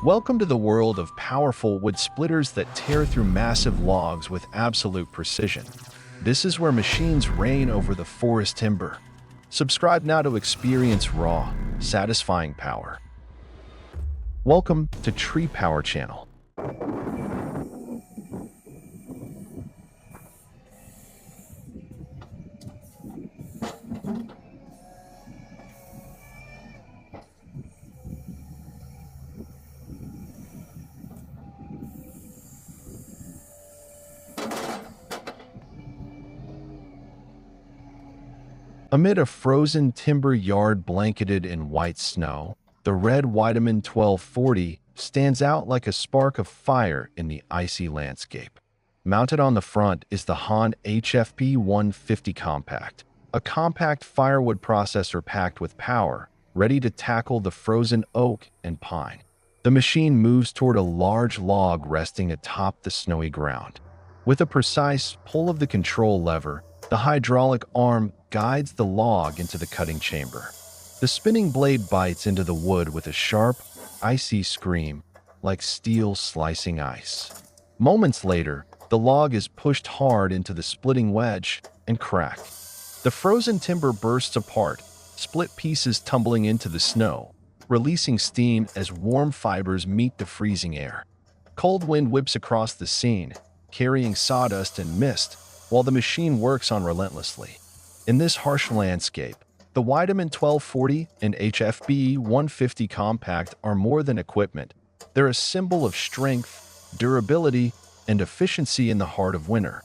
Welcome to the world of powerful wood splitters that tear through massive logs with absolute precision. This is where machines reign over the forest timber. Subscribe now to experience raw, satisfying power. Welcome to Tree Power Channel. Amid a frozen timber yard blanketed in white snow, the red Weidemann 1240 stands out like a spark of fire in the icy landscape. Mounted on the front is the Hahn HFP 150 Compact, a compact firewood processor packed with power, ready to tackle the frozen oak and pine. The machine moves toward a large log resting atop the snowy ground. With a precise pull of the control lever, the hydraulic arm guides the log into the cutting chamber. The spinning blade bites into the wood with a sharp, icy scream, like steel slicing ice. Moments later, the log is pushed hard into the splitting wedge and crack. The frozen timber bursts apart, split pieces tumbling into the snow, releasing steam as warm fibers meet the freezing air. Cold wind whips across the scene, carrying sawdust and mist, while the machine works on relentlessly. In this harsh landscape, the Weidemann 1240 and HFB 150 Compact are more than equipment. They're a symbol of strength, durability, and efficiency in the heart of winter.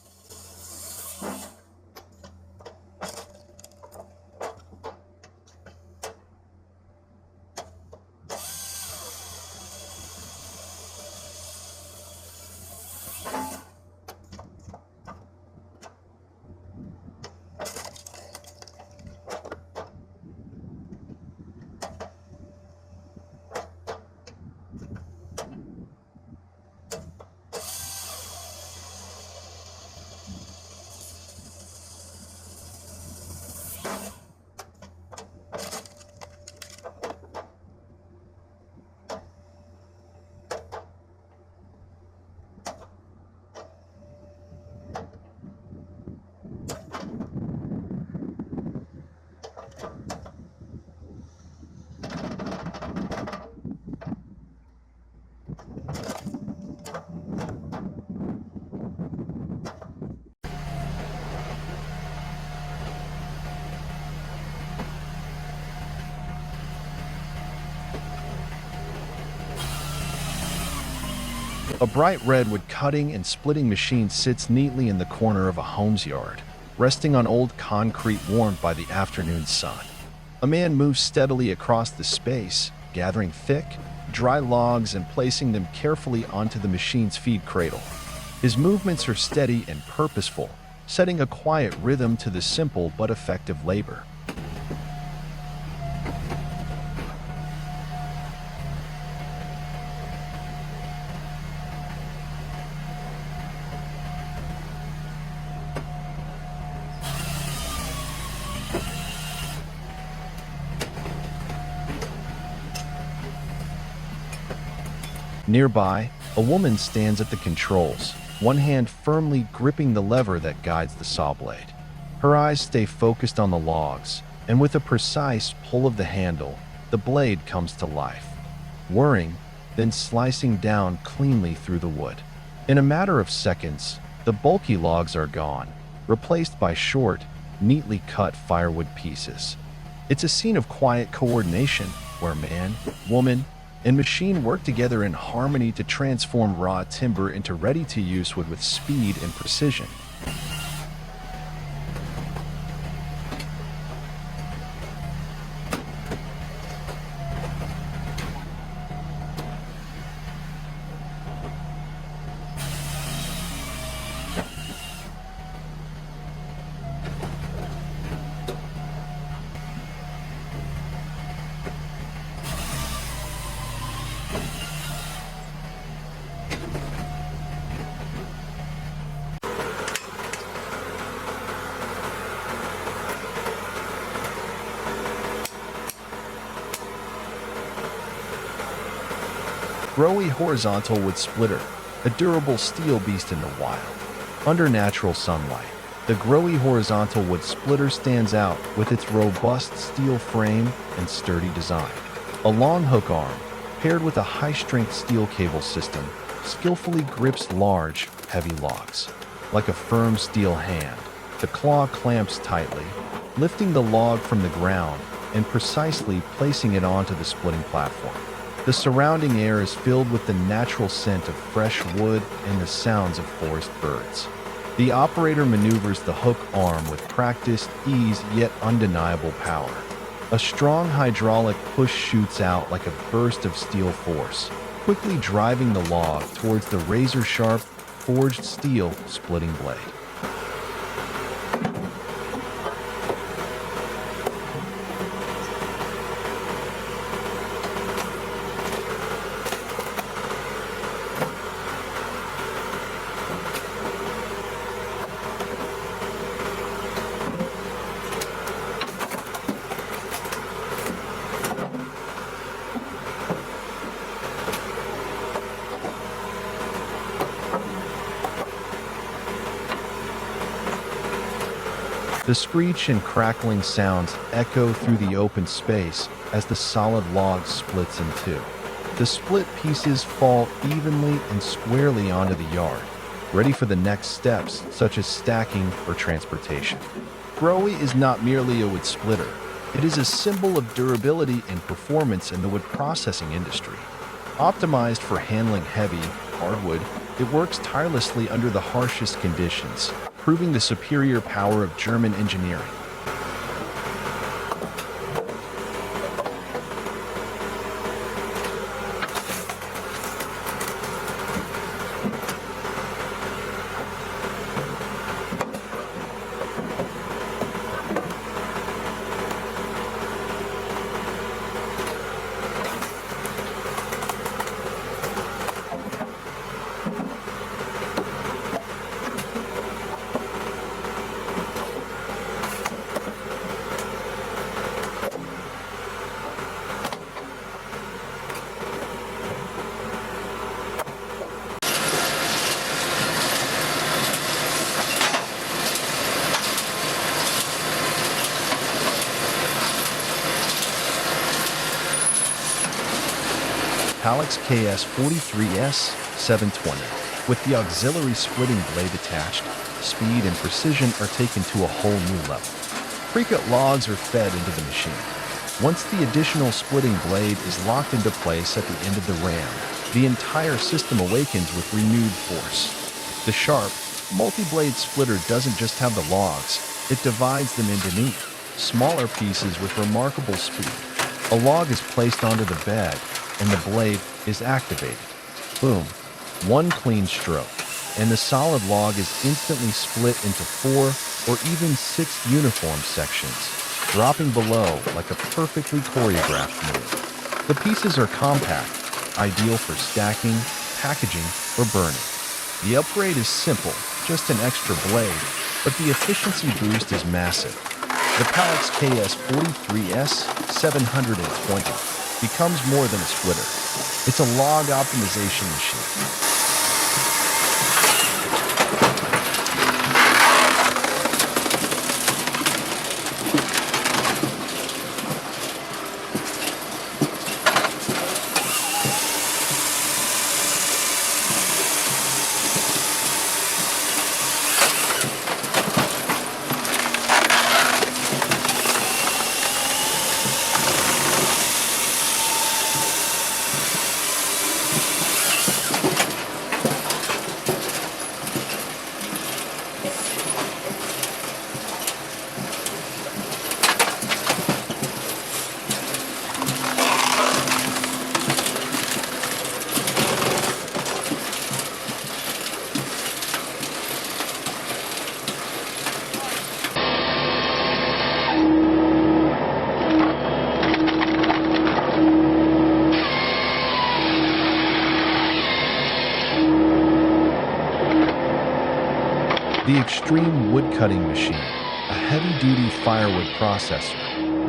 A bright redwood cutting and splitting machine sits neatly in the corner of a home's yard, resting on old concrete warmed by the afternoon sun. A man moves steadily across the space, gathering thick, dry logs and placing them carefully onto the machine's feed cradle. His movements are steady and purposeful, setting a quiet rhythm to the simple but effective labor. Nearby, a woman stands at the controls, one hand firmly gripping the lever that guides the saw blade. Her eyes stay focused on the logs, and with a precise pull of the handle, the blade comes to life, whirring, then slicing down cleanly through the wood. In a matter of seconds, the bulky logs are gone, replaced by short, neatly cut firewood pieces. It's a scene of quiet coordination where man, woman, and machine work together in harmony to transform raw timber into ready-to-use wood with speed and precision. Growy horizontal wood splitter, a durable steel beast in the wild. Under natural sunlight, the Growy horizontal wood splitter stands out with its robust steel frame and sturdy design. A long hook arm, paired with a high-strength steel cable system, skillfully grips large, heavy logs. Like a firm steel hand, the claw clamps tightly, lifting the log from the ground and precisely placing it onto the splitting platform. The surrounding air is filled with the natural scent of fresh wood and the sounds of forest birds. The operator maneuvers the hook arm with practiced ease yet undeniable power. A strong hydraulic push shoots out like a burst of steel force, quickly driving the log towards the razor-sharp, forged steel splitting blade. The screech and crackling sounds echo through the open space as the solid log splits in two. The split pieces fall evenly and squarely onto the yard, ready for the next steps such as stacking or transportation. Growy is not merely a wood splitter. It is a symbol of durability and performance in the wood processing industry. Optimized for handling heavy, hardwood, it works tirelessly under the harshest conditions, proving the superior power of German engineering. Palex KS43S 720. With the auxiliary splitting blade attached, speed and precision are taken to a whole new level. Pre-cut logs are fed into the machine. Once the additional splitting blade is locked into place at the end of the ram, the entire system awakens with renewed force. The sharp, multi-blade splitter doesn't just have the logs, it divides them into neat, smaller pieces with remarkable speed. A log is placed onto the bed, and the blade is activated. Boom. One clean stroke, and the solid log is instantly split into 4 or even 6 uniform sections, dropping below like a perfectly choreographed move. The pieces are compact, ideal for stacking, packaging, or burning. The upgrade is simple, just an extra blade, but the efficiency boost is massive. The Palex KS43S 720 becomes more than a splitter. It's a log optimization machine. The extreme wood-cutting machine, a heavy-duty firewood processor,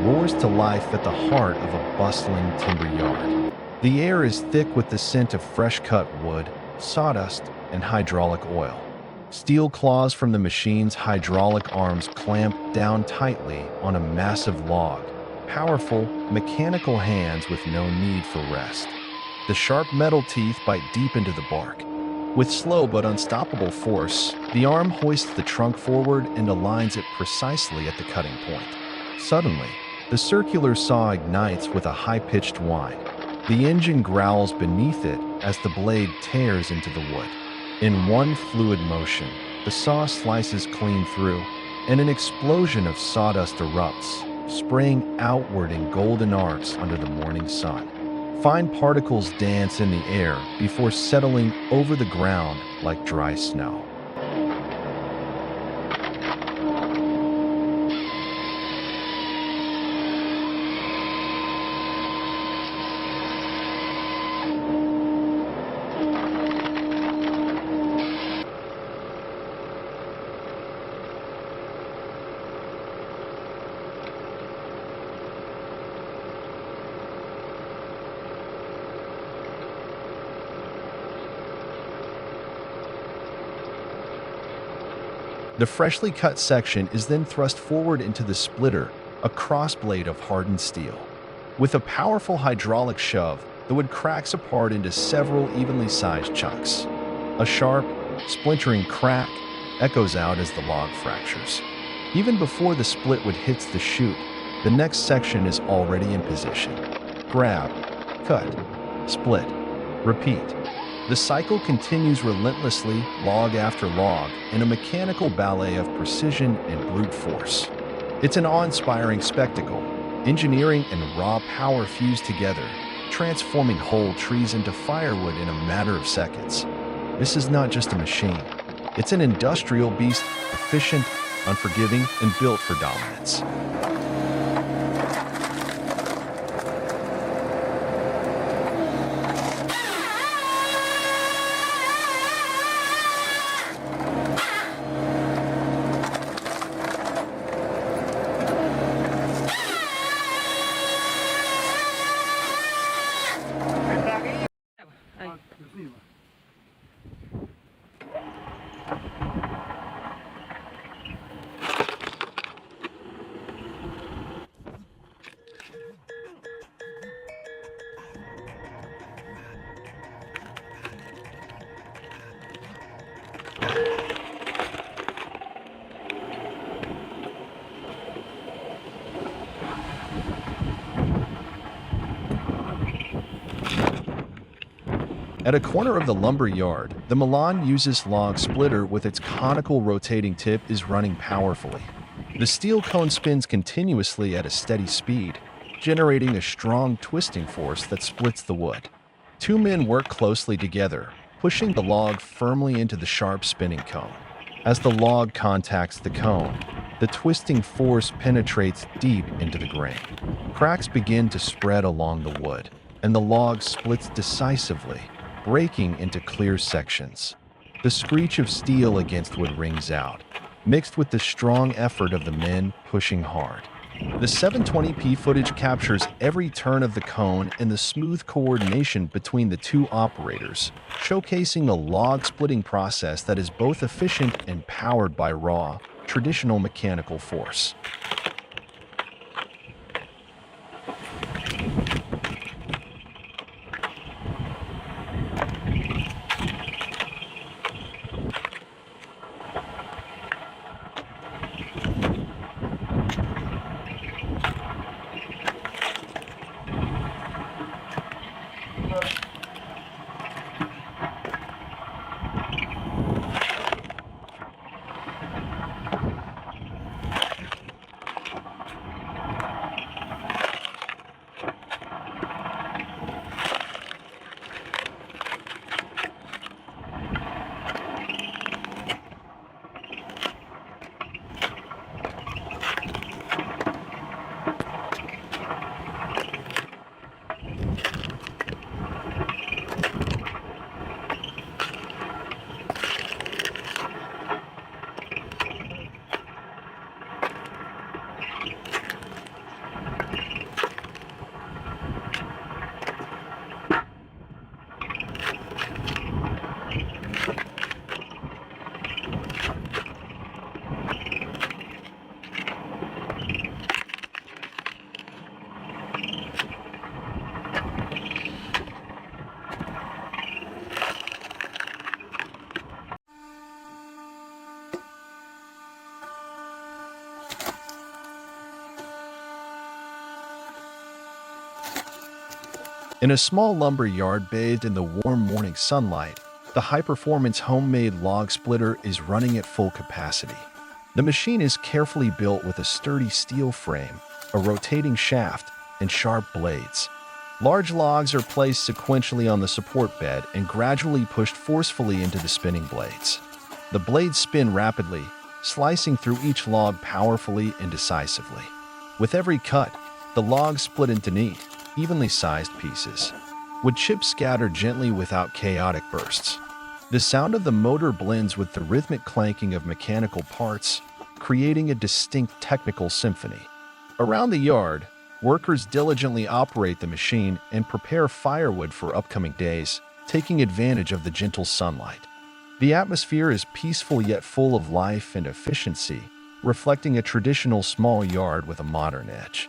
roars to life at the heart of a bustling timber yard. The air is thick with the scent of fresh-cut wood, sawdust, and hydraulic oil. Steel claws from the machine's hydraulic arms clamp down tightly on a massive log. Powerful, mechanical hands with no need for rest. The sharp metal teeth bite deep into the bark. With slow but unstoppable force, the arm hoists the trunk forward and aligns it precisely at the cutting point. Suddenly, the circular saw ignites with a high-pitched whine. The engine growls beneath it as the blade tears into the wood. In one fluid motion, the saw slices clean through, and an explosion of sawdust erupts, spraying outward in golden arcs under the morning sun. Fine particles dance in the air before settling over the ground like dry snow. The freshly cut section is then thrust forward into the splitter, a crossblade of hardened steel. With a powerful hydraulic shove, the wood cracks apart into several evenly sized chunks. A sharp, splintering crack echoes out as the log fractures. Even before the split wood hits the chute, the next section is already in position. Grab, cut, split, repeat. The cycle continues relentlessly, log after log, in a mechanical ballet of precision and brute force. It's an awe-inspiring spectacle. Engineering and raw power fuse together, transforming whole trees into firewood in a matter of seconds. This is not just a machine. It's an industrial beast, efficient, unforgiving, and built for dominance. At a corner of the lumber yard, the Milan uses log splitter with its conical rotating tip is running powerfully. The steel cone spins continuously at a steady speed, generating a strong twisting force that splits the wood. Two men work closely together, pushing the log firmly into the sharp spinning cone. As the log contacts the cone, the twisting force penetrates deep into the grain. Cracks begin to spread along the wood, and the log splits decisively, breaking into clear sections. The screech of steel against wood rings out, mixed with the strong effort of the men pushing hard. The 720p footage captures every turn of the cone and the smooth coordination between the two operators, showcasing a log-splitting process that is both efficient and powered by raw, traditional mechanical force. In a small lumber yard bathed in the warm morning sunlight, the high-performance homemade log splitter is running at full capacity. The machine is carefully built with a sturdy steel frame, a rotating shaft, and sharp blades. Large logs are placed sequentially on the support bed and gradually pushed forcefully into the spinning blades. The blades spin rapidly, slicing through each log powerfully and decisively. With every cut, the logs split into neat, evenly sized pieces. Wood chips scatter gently without chaotic bursts. The sound of the motor blends with the rhythmic clanking of mechanical parts, creating a distinct technical symphony. Around the yard, workers diligently operate the machine and prepare firewood for upcoming days, taking advantage of the gentle sunlight. The atmosphere is peaceful yet full of life and efficiency, reflecting a traditional small yard with a modern edge.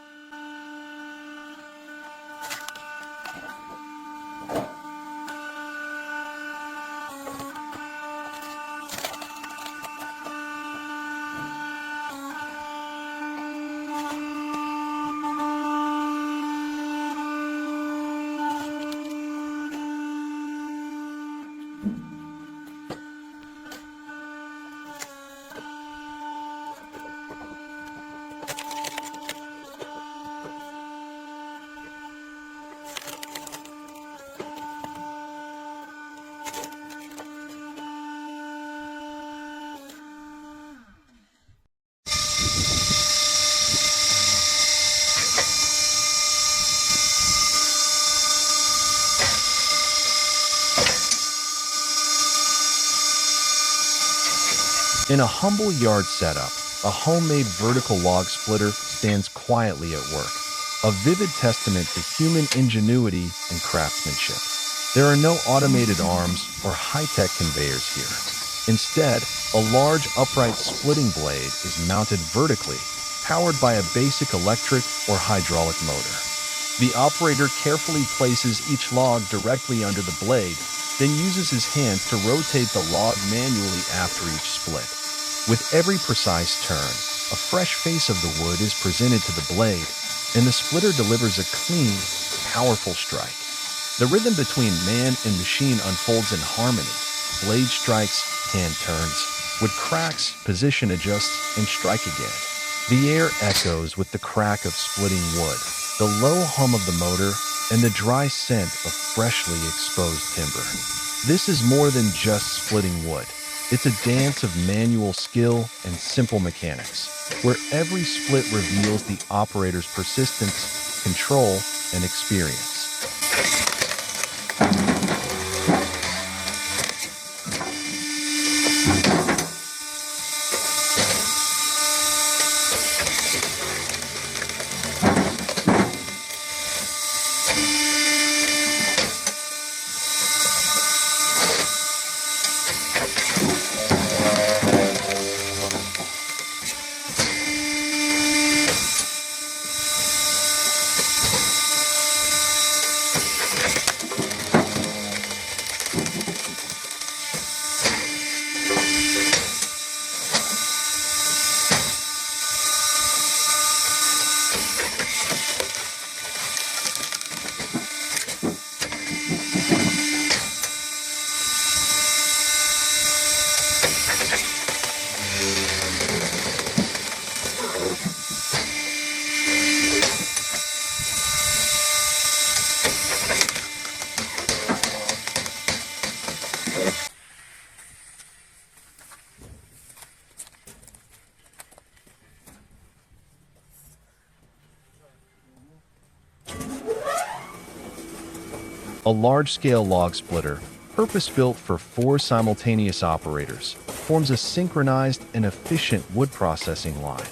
In a humble yard setup, a homemade vertical log splitter stands quietly at work, a vivid testament to human ingenuity and craftsmanship. There are no automated arms or high-tech conveyors here. Instead, a large upright splitting blade is mounted vertically, powered by a basic electric or hydraulic motor. The operator carefully places each log directly under the blade, then uses his hands to rotate the log manually after each split. With every precise turn, a fresh face of the wood is presented to the blade, and the splitter delivers a clean, powerful strike. The rhythm between man and machine unfolds in harmony. Blade strikes, hand turns, wood cracks, position adjusts, and strike again. The air echoes with the crack of splitting wood, the low hum of the motor, and the dry scent of freshly exposed timber. This is more than just splitting wood. It's a dance of manual skill and simple mechanics, where every split reveals the operator's persistence, control, and experience. A large-scale log splitter, purpose-built for 4 simultaneous operators, forms a synchronized and efficient wood processing line.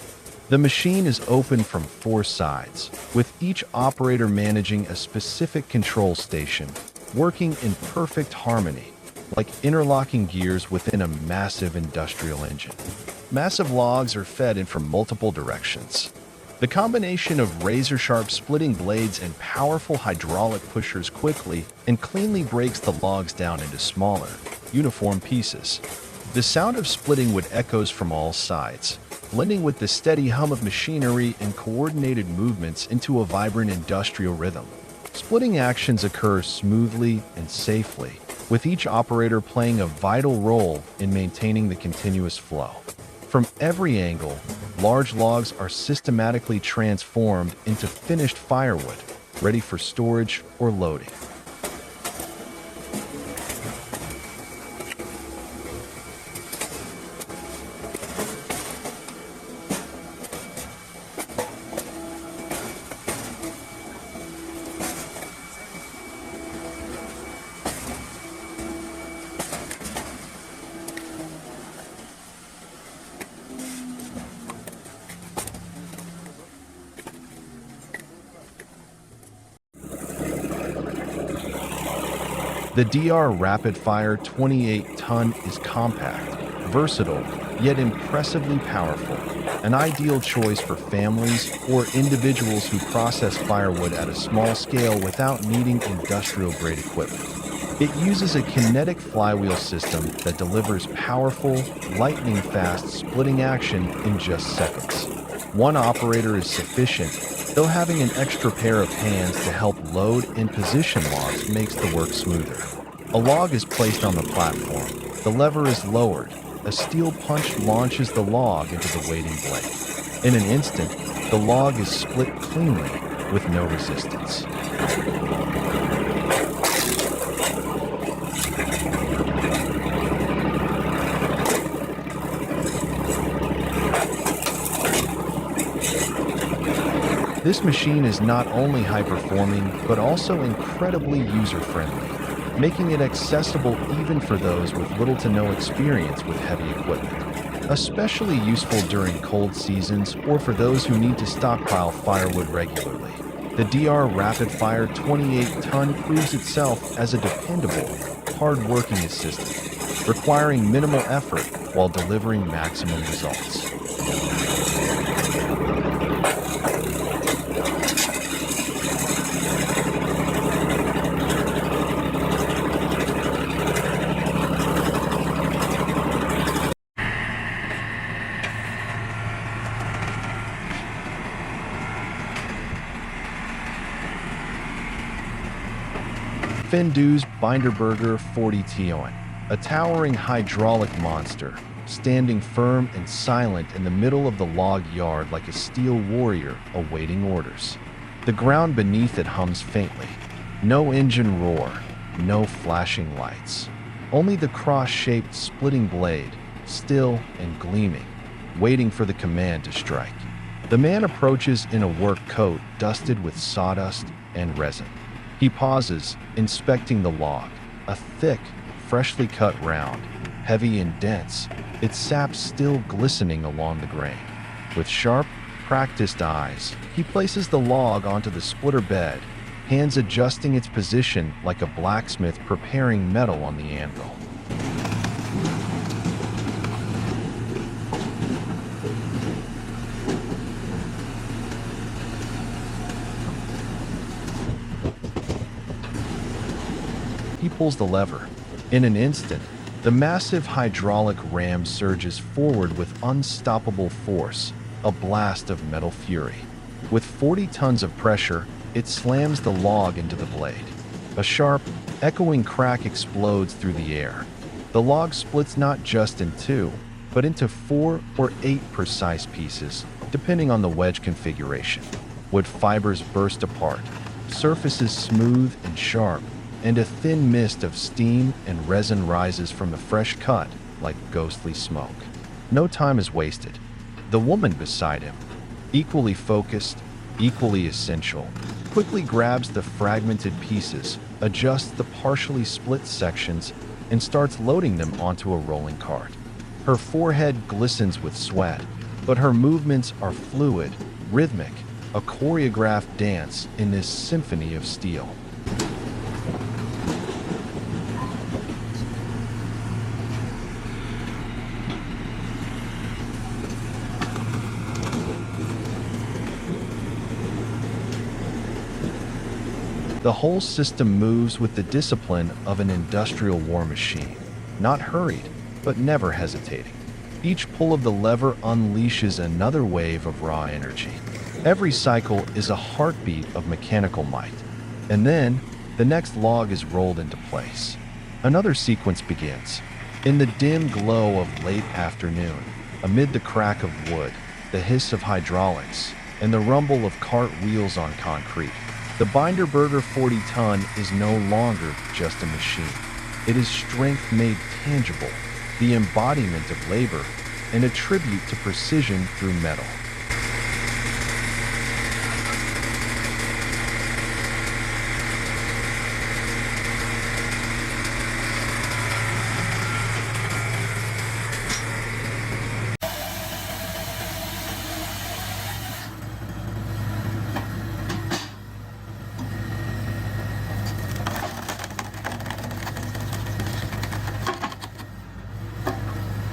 The machine is open from 4 sides, with each operator managing a specific control station, working in perfect harmony, like interlocking gears within a massive industrial engine. Massive logs are fed in from multiple directions. The combination of razor-sharp splitting blades and powerful hydraulic pushers quickly and cleanly breaks the logs down into smaller, uniform pieces. The sound of splitting wood echoes from all sides, blending with the steady hum of machinery and coordinated movements into a vibrant industrial rhythm. Splitting actions occur smoothly and safely, with each operator playing a vital role in maintaining the continuous flow. From every angle, large logs are systematically transformed into finished firewood, ready for storage or loading. The DR Rapid Fire 28-ton is compact, versatile, yet impressively powerful, an ideal choice for families or individuals who process firewood at a small scale without needing industrial-grade equipment. It uses a kinetic flywheel system that delivers powerful, lightning-fast splitting action in just seconds. One operator is sufficient, though having an extra pair of hands to help load and position logs makes the work smoother. A log is placed on the platform, the lever is lowered, a steel punch launches the log into the waiting blade. In an instant, the log is split cleanly with no resistance. This machine is not only high-performing, but also incredibly user-friendly, making it accessible even for those with little to no experience with heavy equipment. Especially useful during cold seasons or for those who need to stockpile firewood regularly. The DR Rapid Fire 28-ton proves itself as a dependable, hard-working assistant, requiring minimal effort while delivering maximum results. Fendu's Binderberger 40 Tion, a towering hydraulic monster, standing firm and silent in the middle of the log yard like a steel warrior awaiting orders. The ground beneath it hums faintly. No engine roar, no flashing lights. Only the cross-shaped splitting blade, still and gleaming, waiting for the command to strike. The man approaches in a work coat dusted with sawdust and resin. He pauses, inspecting the log, a thick, freshly cut round, heavy and dense, its sap still glistening along the grain. With sharp, practiced eyes, he places the log onto the splitter bed, hands adjusting its position like a blacksmith preparing metal on the anvil. He pulls the lever. In an instant, the massive hydraulic ram surges forward with unstoppable force, a blast of metal fury. With 40 tons of pressure, it slams the log into the blade. A sharp, echoing crack explodes through the air. The log splits not just in two, but into 4 or 8 precise pieces, depending on the wedge configuration. Wood fibers burst apart, surfaces smooth and sharp, and a thin mist of steam and resin rises from the fresh cut like ghostly smoke. No time is wasted. The woman beside him, equally focused, equally essential, quickly grabs the fragmented pieces, adjusts the partially split sections, and starts loading them onto a rolling cart. Her forehead glistens with sweat, but her movements are fluid, rhythmic, a choreographed dance in this symphony of steel. The whole system moves with the discipline of an industrial war machine, not hurried, but never hesitating. Each pull of the lever unleashes another wave of raw energy. Every cycle is a heartbeat of mechanical might. And then, the next log is rolled into place. Another sequence begins. In the dim glow of late afternoon, amid the crack of wood, the hiss of hydraulics, and the rumble of cart wheels on concrete, the Binderberger 40-ton is no longer just a machine. It is strength made tangible, the embodiment of labor, and a tribute to precision through metal.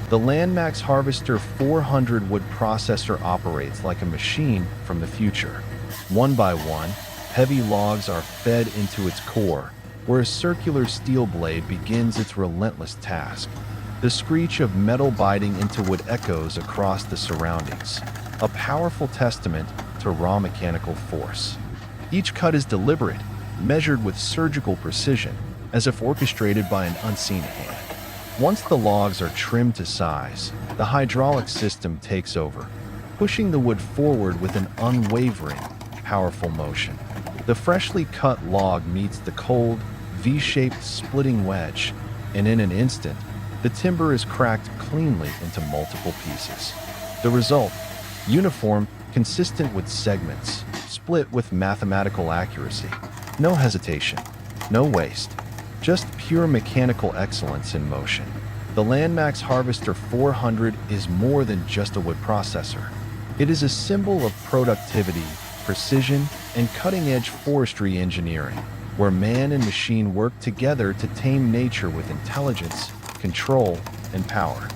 The Landmax Harvester 400 wood processor operates like a machine from the future. One by one, heavy logs are fed into its core, where a circular steel blade begins its relentless task. The screech of metal biting into wood echoes across the surroundings, a powerful testament to raw mechanical force. Each cut is deliberate, measured with surgical precision, as if orchestrated by an unseen hand. Once the logs are trimmed to size, the hydraulic system takes over, pushing the wood forward with an unwavering, powerful motion. The freshly cut log meets the cold, V-shaped splitting wedge, and in an instant, the timber is cracked cleanly into multiple pieces. The result, uniform, consistent with segments, split with mathematical accuracy. No hesitation, no waste. Just pure mechanical excellence in motion. The Landmax Harvester 400 is more than just a wood processor. It is a symbol of productivity, precision, and cutting-edge forestry engineering, where man and machine work together to tame nature with intelligence, control, and power.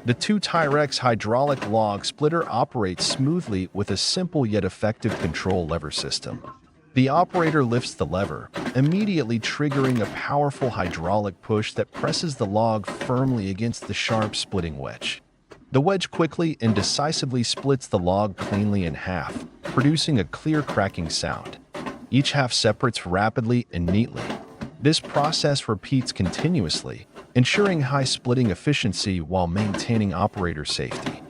The 2-Tyrex hydraulic log splitter operates smoothly with a simple yet effective control lever system. The operator lifts the lever, immediately triggering a powerful hydraulic push that presses the log firmly against the sharp splitting wedge. The wedge quickly and decisively splits the log cleanly in half, producing a clear cracking sound. Each half separates rapidly and neatly. This process repeats continuously, ensuring high splitting efficiency while maintaining operator safety.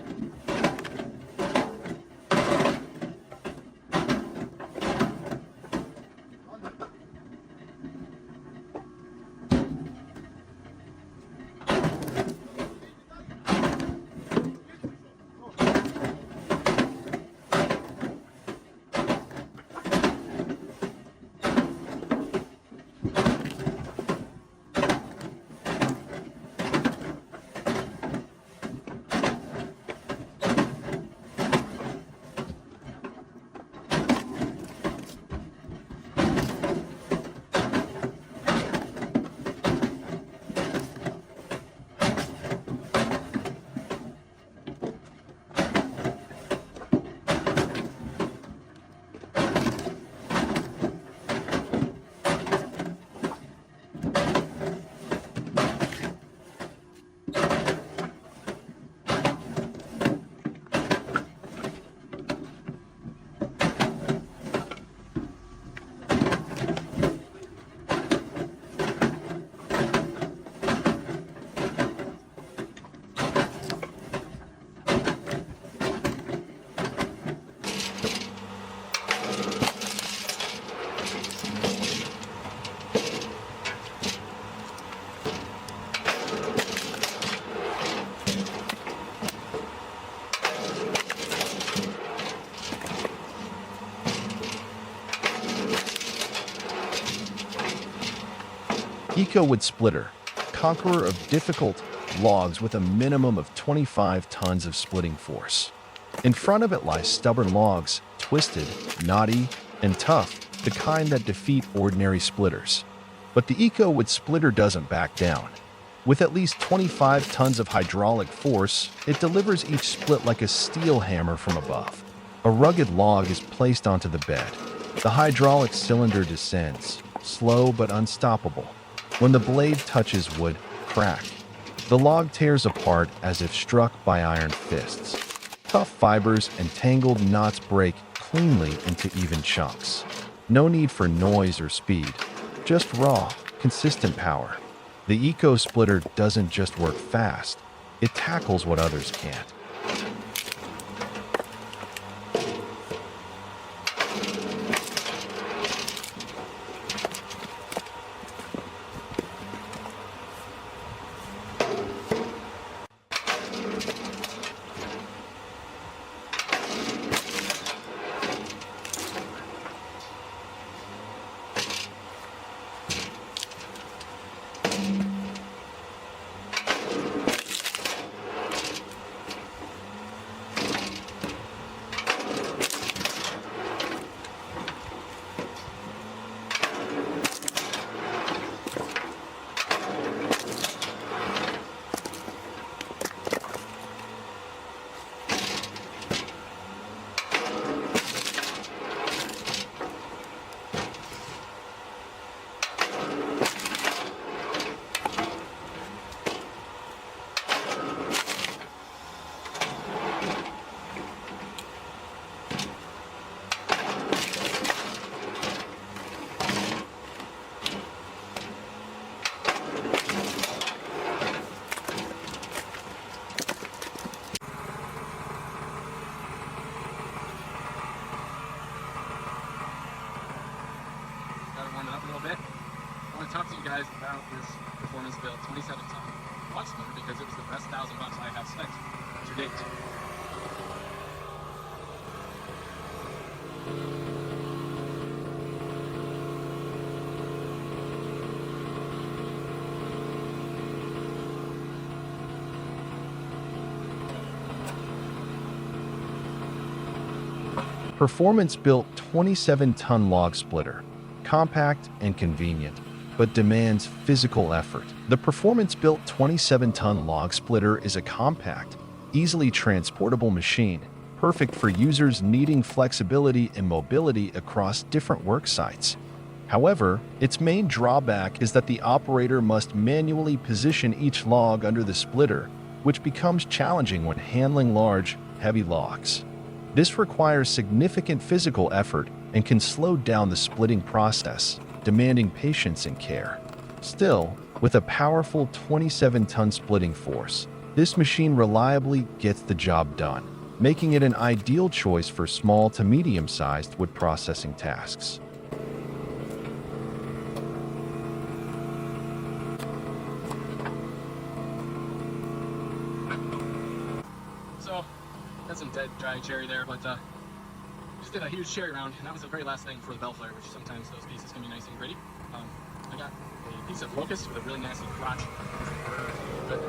Eco-wood splitter, conqueror of difficult logs with a minimum of 25 tons of splitting force. In front of it lies stubborn logs, twisted, knotty, and tough, the kind that defeat ordinary splitters. But the Eco-wood splitter doesn't back down. With at least 25 tons of hydraulic force, it delivers each split like a steel hammer from above. A rugged log is placed onto the bed. The hydraulic cylinder descends, slow but unstoppable. When the blade touches wood, crack. The log tears apart as if struck by iron fists. Tough fibers and tangled knots break cleanly into even chunks. No need for noise or speed, just raw, consistent power. The Eco Splitter doesn't just work fast, it tackles what others can't. Warm it up a little bit. I want to talk to you guys about this performance build 27-ton log splitter because it was the best $1,000 I have spent to date. Performance-built 27-ton log splitter. Compact and convenient, but demands physical effort. The performance-built 27-ton log splitter is a compact, easily transportable machine, perfect for users needing flexibility and mobility across different work sites. However, its main drawback is that the operator must manually position each log under the splitter, which becomes challenging when handling large, heavy logs. This requires significant physical effort and can slow down the splitting process, demanding patience and care. Still, with a powerful 27-ton splitting force, this machine reliably gets the job done, making it an ideal choice for small to medium-sized wood processing tasks. So, got some dead, dry cherry there, but just did a huge cherry round, and that was the very last thing for the bellflower, which sometimes those pieces can be nice and gritty. I got a piece of locust with a really nasty crotch. But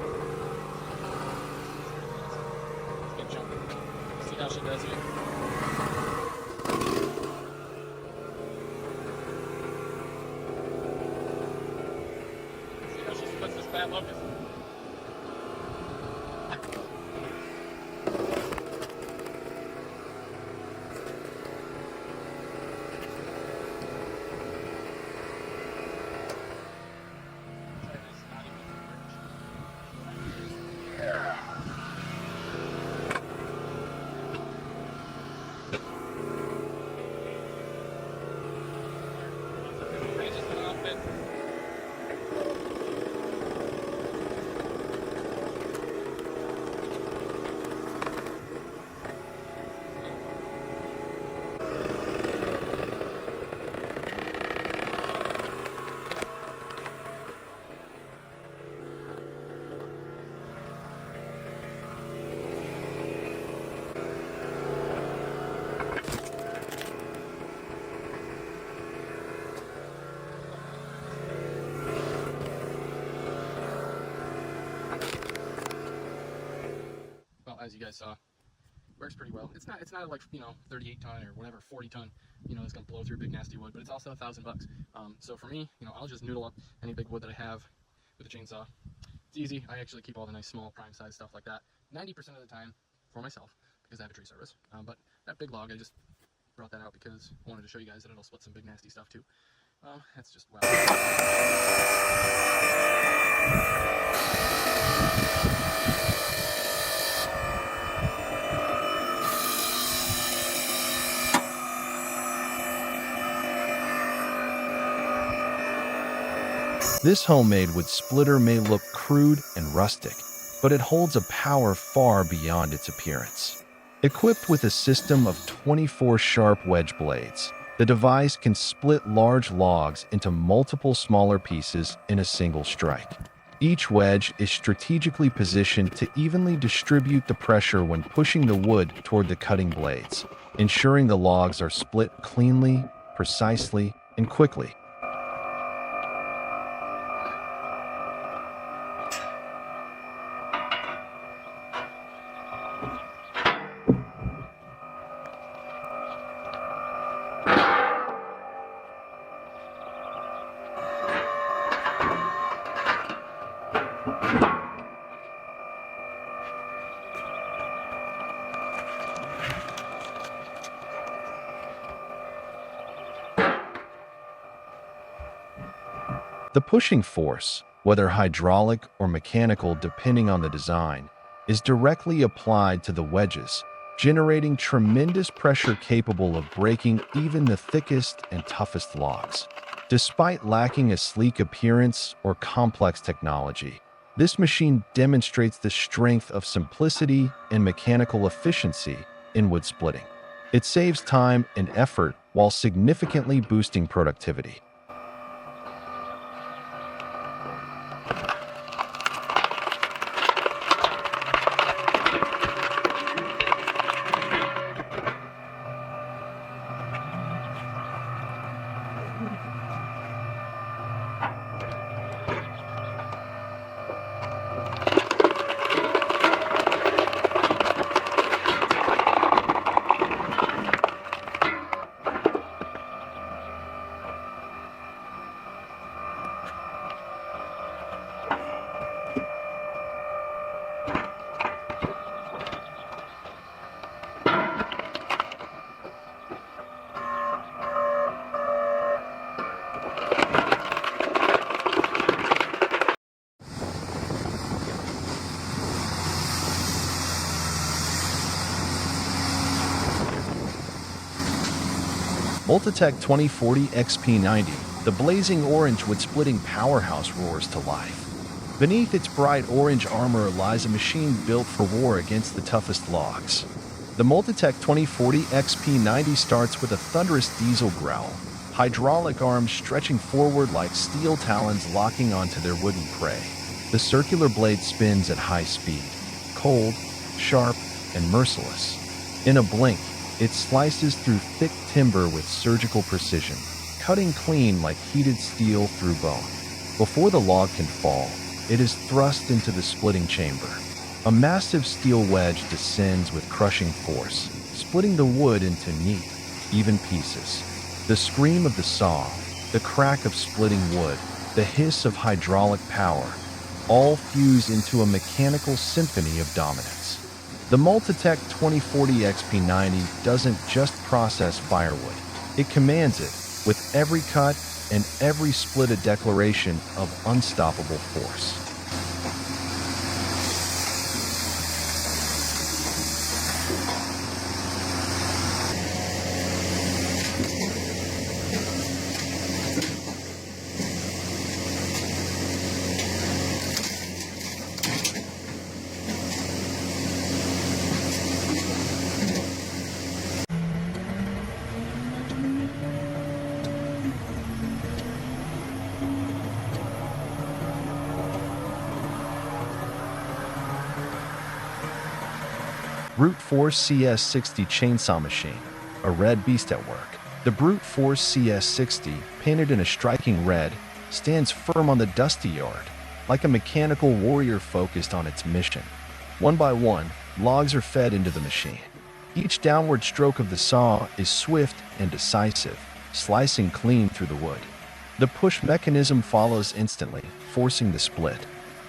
let's get jumping. See how she does here. See how she splits this bad locust. as you guys saw, works pretty well. It's not like, you know, 38 ton or whatever, 40 ton, you know, it's gonna blow through big nasty wood, but it's also $1,000 bucks. So for me, you know, I'll just noodle up any big wood that I have with a chainsaw. It's easy. I actually keep all the nice small prime size stuff like that 90% of the time for myself because I have a tree service. But that big log, I just brought that out because I wanted to show you guys that it'll split some big nasty stuff too. That's just wow. This homemade wood splitter may look crude and rustic, but it holds a power far beyond its appearance. Equipped with a system of 24 sharp wedge blades, the device can split large logs into multiple smaller pieces in a single strike. Each wedge is strategically positioned to evenly distribute the pressure when pushing the wood toward the cutting blades, ensuring the logs are split cleanly, precisely, and quickly. The pushing force, whether hydraulic or mechanical depending on the design, is directly applied to the wedges, generating tremendous pressure capable of breaking even the thickest and toughest logs. Despite lacking a sleek appearance or complex technology, this machine demonstrates the strength of simplicity and mechanical efficiency in wood splitting. It saves time and effort while significantly boosting productivity. Multitech 2040 XP90, the blazing orange wood-splitting powerhouse roars to life. Beneath its bright orange armor lies a machine built for war against the toughest logs. The Multitech 2040 XP90 starts with a thunderous diesel growl, hydraulic arms stretching forward like steel talons locking onto their wooden prey. The circular blade spins at high speed, cold, sharp, and merciless. In a blink, it slices through thick timber with surgical precision, cutting clean like heated steel through bone. Before the log can fall, it is thrust into the splitting chamber. A massive steel wedge descends with crushing force, splitting the wood into neat, even pieces. The scream of the saw, the crack of splitting wood, the hiss of hydraulic power, all fuse into a mechanical symphony of dominance. The Multitech 2040 XP90 doesn't just process firewood, it commands it, with every cut and every split a declaration of unstoppable force. Brute Force CS60 chainsaw machine, a red beast at work. The Brute Force CS60, painted in a striking red, stands firm on the dusty yard, like a mechanical warrior focused on its mission. One by one, logs are fed into the machine. Each downward stroke of the saw is swift and decisive, slicing clean through the wood. The push mechanism follows instantly, forcing the split.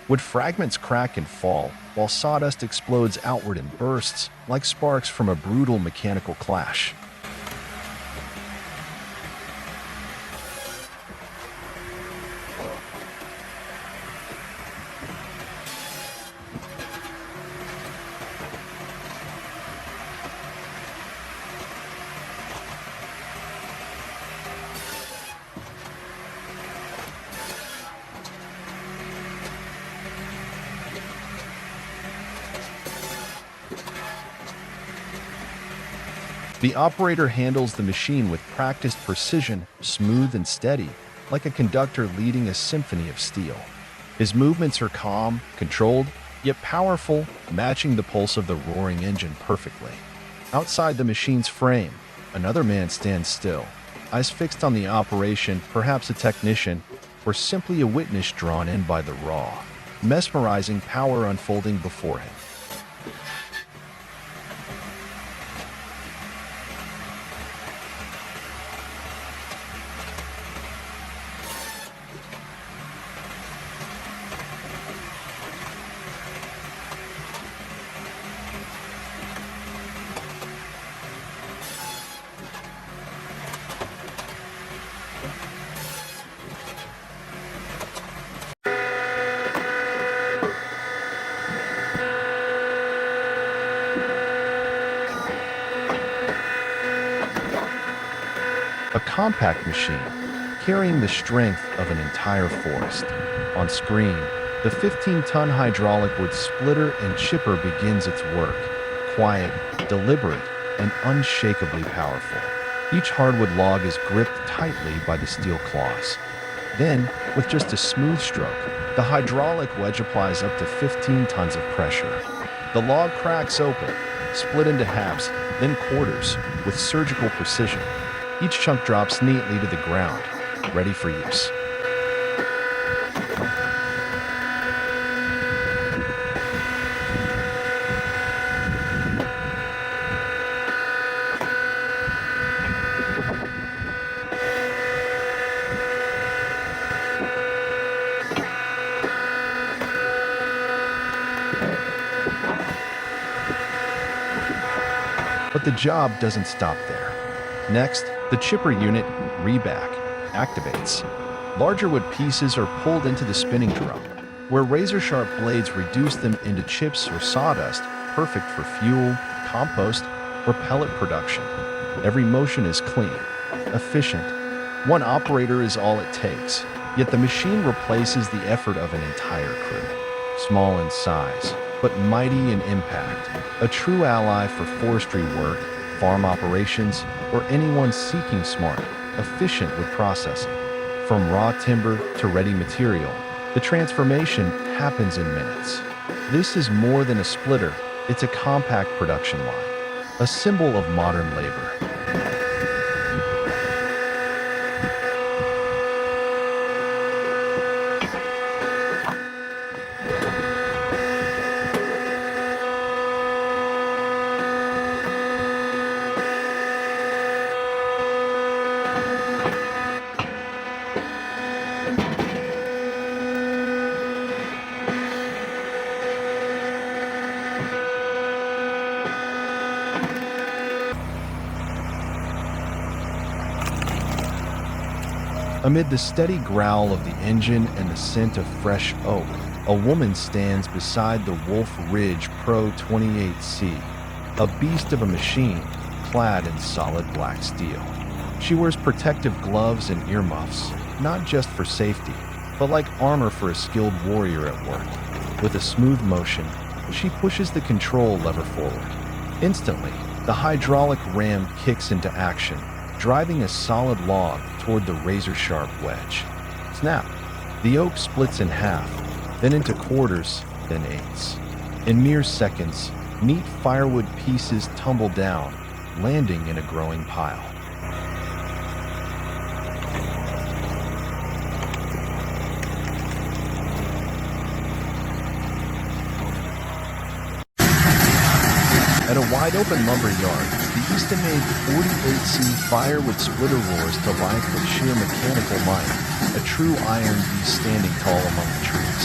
Wood fragments crack and fall, while sawdust explodes outward in bursts, like sparks from a brutal mechanical clash. The operator handles the machine with practiced precision, smooth and steady, like a conductor leading a symphony of steel. His movements are calm, controlled, yet powerful, matching the pulse of the roaring engine perfectly. Outside the machine's frame, another man stands still, eyes fixed on the operation, perhaps a technician, or simply a witness drawn in by the raw, mesmerizing power unfolding before him. A compact machine, carrying the strength of an entire forest. On screen, the 15-ton hydraulic wood splitter and chipper begins its work, quiet, deliberate, and unshakably powerful. Each hardwood log is gripped tightly by the steel claws. Then, with just a smooth stroke, the hydraulic wedge applies up to 15 tons of pressure. The log cracks open, split into halves, then quarters, with surgical precision. Each chunk drops neatly to the ground, ready for use. But the job doesn't stop there. Next, the chipper unit, reback, activates. Larger wood pieces are pulled into the spinning drum, where razor-sharp blades reduce them into chips or sawdust, perfect for fuel, compost, or pellet production. Every motion is clean, efficient. One operator is all it takes, yet the machine replaces the effort of an entire crew. Small in size, but mighty in impact. A true ally for forestry work, farm operations, or anyone seeking smart, efficient wood processing. From raw timber to ready material, the transformation happens in minutes. This is more than a splitter, it's a compact production line, a symbol of modern labor. Amid the steady growl of the engine and the scent of fresh oak, a woman stands beside the Wolf Ridge Pro 28C, a beast of a machine clad in solid black steel. She wears protective gloves and earmuffs, not just for safety, but like armor for a skilled warrior at work. With a smooth motion, she pushes the control lever forward. Instantly, the hydraulic ram kicks into action, driving a solid log toward the razor-sharp wedge. Snap! The oak splits in half, then into quarters, then eighths. In mere seconds, neat firewood pieces tumble down, landing in a growing pile. At a wide-open lumber yard, the Easton-made 48C fire with splitter roars to life with sheer mechanical might, a true iron beast standing tall among the trees.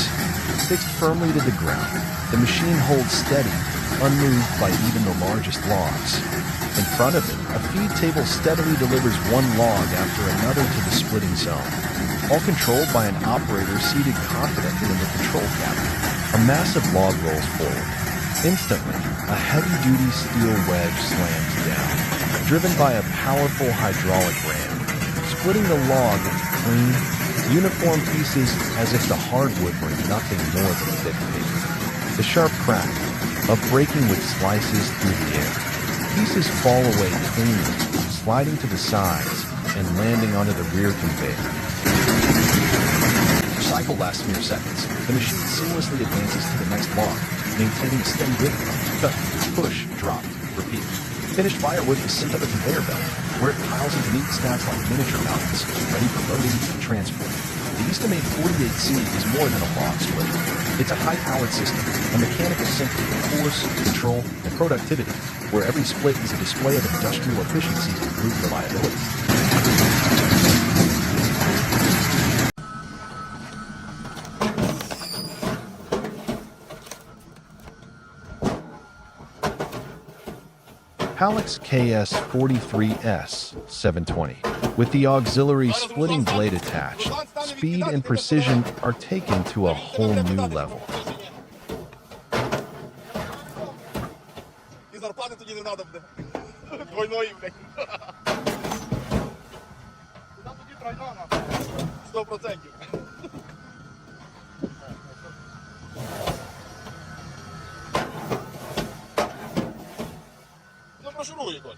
Fixed firmly to the ground, the machine holds steady, unmoved by even the largest logs. In front of it, a feed table steadily delivers one log after another to the splitting zone, all controlled by an operator seated confidently in the control cabin. A massive log rolls forward. Instantly, a heavy-duty steel wedge slams down, driven by a powerful hydraulic ram, splitting the log into clean, uniform pieces as if the hardwood were nothing more than thick paper. The sharp crack of breaking with slices through the air. Pieces fall away cleanly, sliding to the sides and landing onto the rear conveyor. The cycle lasts mere seconds. The machine seamlessly advances to the next log, maintaining a steady rhythm. Cut, push, drop, repeat. Finished firewood is sent up a conveyor belt, where it piles into neat stacks like miniature mountains, ready for loading and transport. The Easton-made 48C is more than a log splitter. It's a high-powered system, a mechanical symphony of force, control, and productivity, where every split is a display of industrial efficiency and improved reliability. Halleck's KS43S 720. With the auxiliary splitting blade attached, speed and precision are taken to a whole new level. Прошуруй, Коль.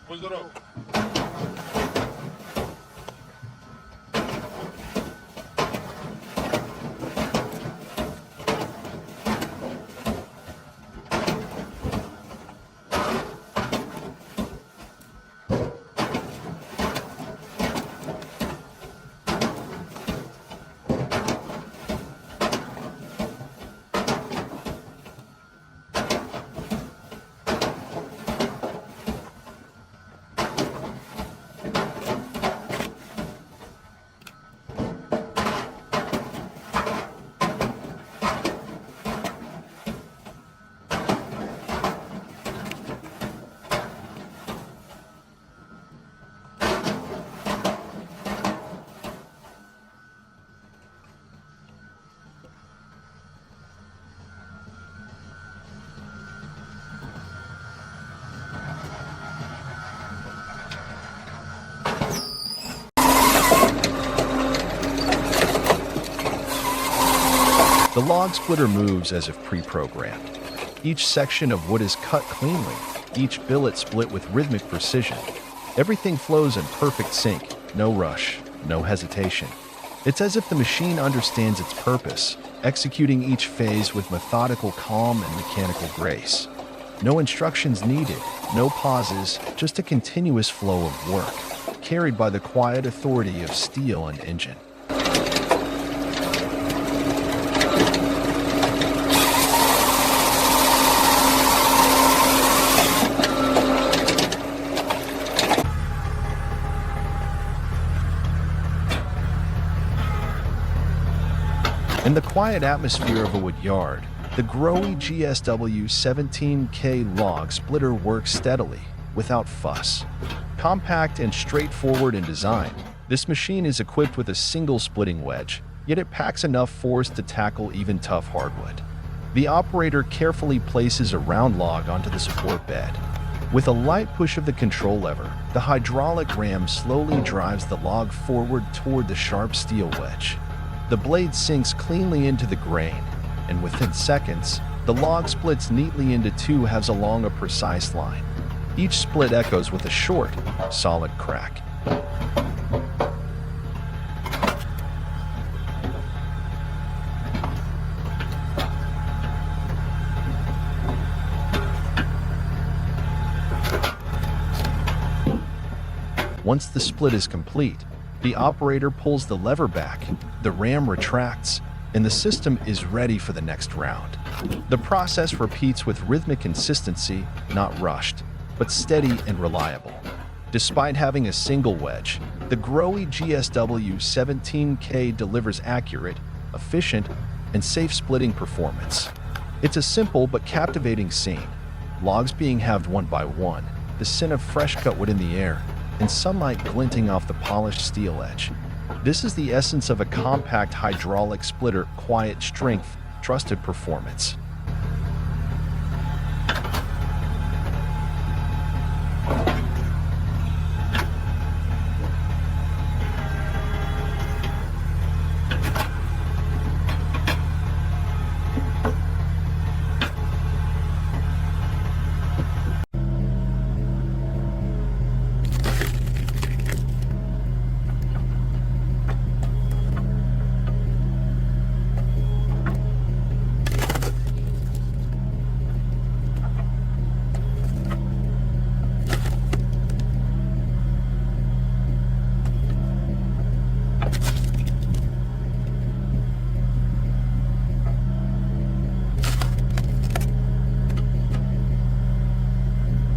Будь здоров. The log splitter moves as if pre-programmed. Each section of wood is cut cleanly, each billet split with rhythmic precision. Everything flows in perfect sync, no rush, no hesitation. It's as if the machine understands its purpose, executing each phase with methodical calm and mechanical grace. No instructions needed, no pauses, just a continuous flow of work, carried by the quiet authority of steel and engine. In the quiet atmosphere of a wood yard, the Growy GSW 17K log splitter works steadily, without fuss. Compact and straightforward in design, this machine is equipped with a single splitting wedge, yet it packs enough force to tackle even tough hardwood. The operator carefully places a round log onto the support bed. With a light push of the control lever, the hydraulic ram slowly drives the log forward toward the sharp steel wedge. The blade sinks cleanly into the grain, and within seconds, the log splits neatly into two halves along a precise line. Each split echoes with a short, solid crack. Once the split is complete, the operator pulls the lever back, the ram retracts, and the system is ready for the next round. The process repeats with rhythmic consistency, not rushed, but steady and reliable. Despite having a single wedge, the Grohe GSW 17K delivers accurate, efficient, and safe splitting performance. It's a simple but captivating scene. Logs being halved one by one, the scent of fresh cut wood in the air, and sunlight glinting off the polished steel edge. This is the essence of a compact hydraulic splitter: quiet strength, trusted performance.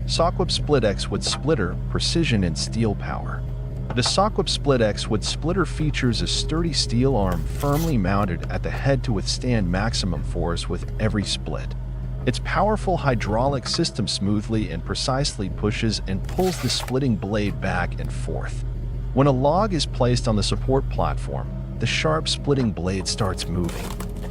Sawquip Split X Wood Splitter, precision and steel power. The Sawquip Split X Wood Splitter features a sturdy steel arm firmly mounted at the head to withstand maximum force with every split. Its powerful hydraulic system smoothly and precisely pushes and pulls the splitting blade back and forth. When a log is placed on the support platform, the sharp splitting blade starts moving.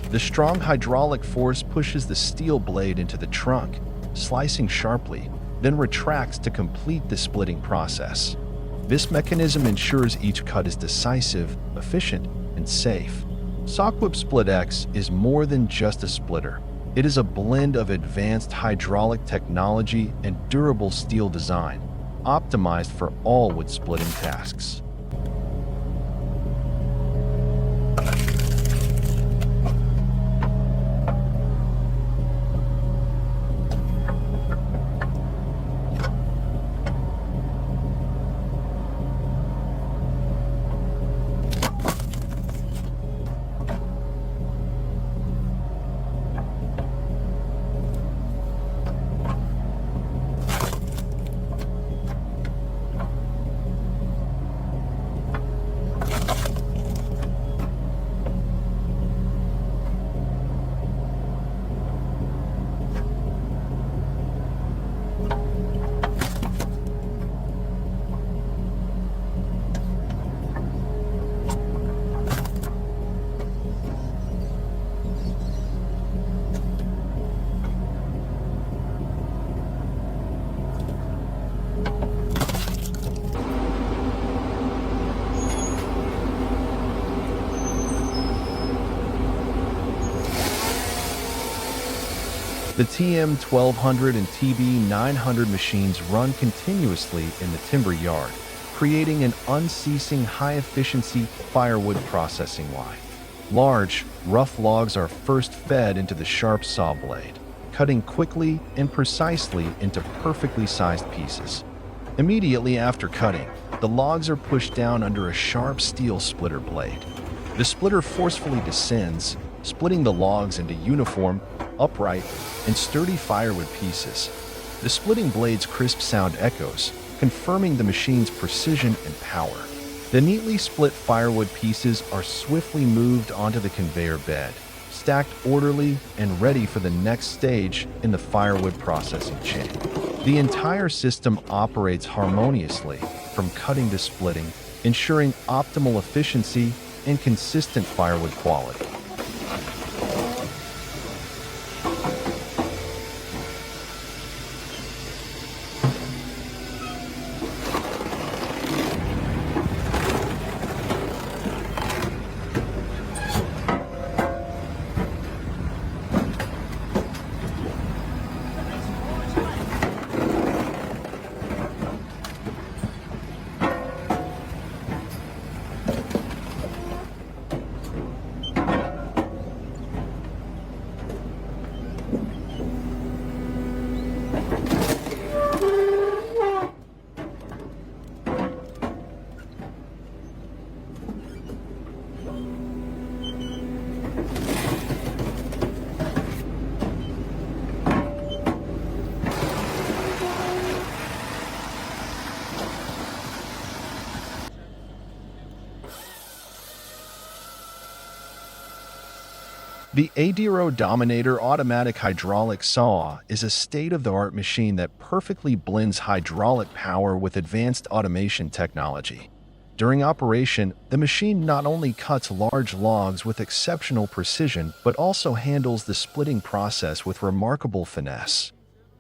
The strong hydraulic force pushes the steel blade into the trunk, slicing sharply, then retracts to complete the splitting process. This mechanism ensures each cut is decisive, efficient, and safe. Sawquip Split X is more than just a splitter. It is a blend of advanced hydraulic technology and durable steel design, optimized for all wood splitting tasks. The TM1200 and TB900 machines run continuously in the timber yard, creating an unceasing high-efficiency firewood processing line. Large, rough logs are first fed into the sharp saw blade, cutting quickly and precisely into perfectly sized pieces. Immediately after cutting, the logs are pushed down under a sharp steel splitter blade. The splitter forcefully descends, splitting the logs into uniform, upright, and sturdy firewood pieces. The splitting blade's crisp sound echoes, confirming the machine's precision and power. The neatly split firewood pieces are swiftly moved onto the conveyor bed, stacked orderly and ready for the next stage in the firewood processing chain. The entire system operates harmoniously from cutting to splitting, ensuring optimal efficiency and consistent firewood quality. The Adiro Dominator automatic hydraulic saw is a state-of-the-art machine that perfectly blends hydraulic power with advanced automation technology. During operation, the machine not only cuts large logs with exceptional precision, but also handles the splitting process with remarkable finesse.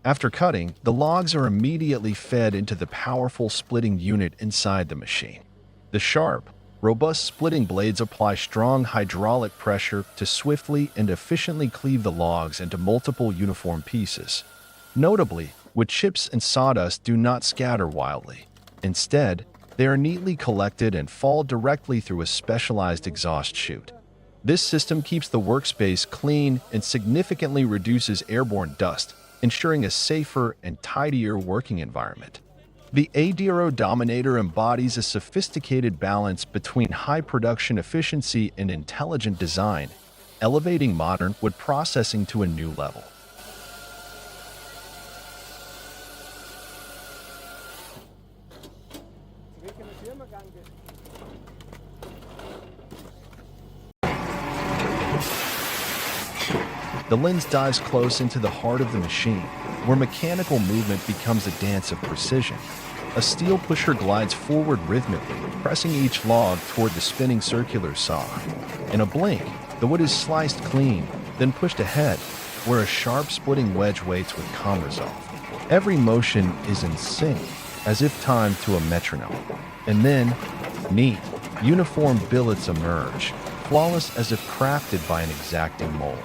After cutting, the logs are immediately fed into the powerful splitting unit inside the machine. The sharp, robust splitting blades apply strong hydraulic pressure to swiftly and efficiently cleave the logs into multiple uniform pieces. Notably, wood chips and sawdust do not scatter wildly. Instead, they are neatly collected and fall directly through a specialized exhaust chute. This system keeps the workspace clean and significantly reduces airborne dust, ensuring a safer and tidier working environment. The Adiro Dominator embodies a sophisticated balance between high production efficiency and intelligent design, elevating modern wood processing to a new level. The lens dives close into the heart of the machine, where mechanical movement becomes a dance of precision. A steel pusher glides forward rhythmically, pressing each log toward the spinning circular saw. In a blink, the wood is sliced clean, then pushed ahead, where a sharp splitting wedge waits with calm resolve. Every motion is in sync, as if timed to a metronome. And then, neat, uniform billets emerge, flawless as if crafted by an exacting mold.